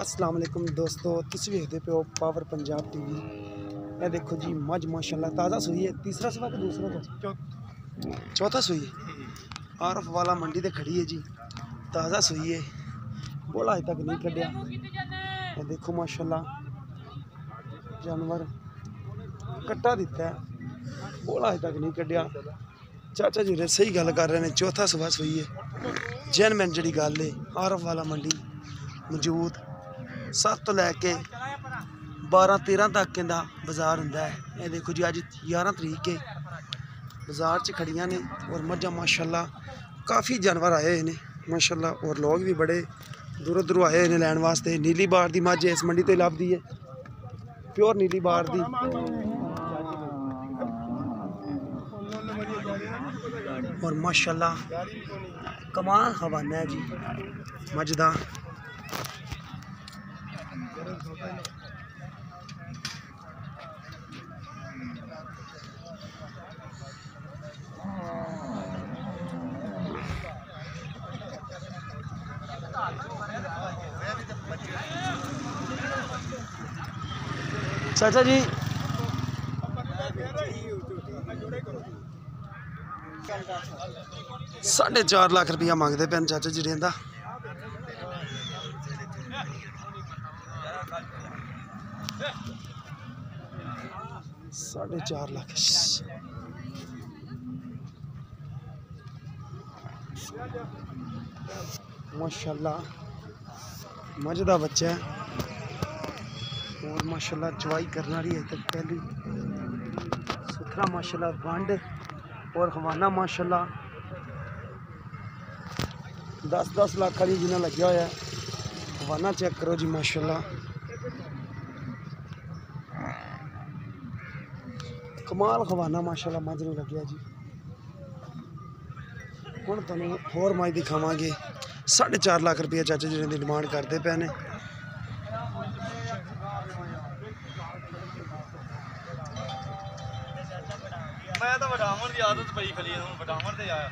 अस्सलाम वालेकुम दोस्तों, तुम देखते पे हो पावर पंजाब टीवी। ये देखो जी मझ माशाल्लाह ताज़ा सूई है। तीसरा सवा तो दूसरा तो चौथा सूई है। आरफ वाला मंडी ते खड़ी है जी, ताज़ा सूई है। बोला अज तक नहीं कढ़िया। ये देखो माशाल्लाह जानवर कट्टा दिता है, बोला अज तक नहीं कढ़िया। चाचा जी सही गल कर रहे हैं, चौथा सवा सूई है। जैनमैन जी गल है, आरफ वाला मंडी मौजूद 7 तो लैके 12-13 तक का बाज़ार होंदा है। ये देखो जी अज 11 तरीक है, बाज़ार च खड़ियाँ ने और मझां माशाल्लाह काफ़ी जानवर आए हैं माशाल्लाह। और लोग भी बड़े दूरों दूरों आए हैं लैन वास्ते। नीली बार की मझ इस मंडी तो लभदी है, प्योर नीली बार की। और माशाल्लाह कमाल हवाना है जी मझ दा। चाचा जी 4.5 लाख रुपया मंगते पे चाचा जी रेंदा। साढ़े 4 लाख माशाल्लाह मझ दा बच्चा है। और माशाल्लाह चवाई करने वाली है तक पहली सुथरा माशाल्लाह बंड और हवाना माशाल्लाह 10-10 लाख वाली जिन्हें लग्या होया। हवाना चेक करो जी माशाल्लाह कमाल हवाना माशाल्लाह मझ नूं लग्या जी। हुण तुहानूं होर मझ दिखावांगे। 4.5 लाख रुपया चाचा जी की डिमांड करते पे ने। मैं तो वडावन की आदत पई खली हूं, वडावन ते आया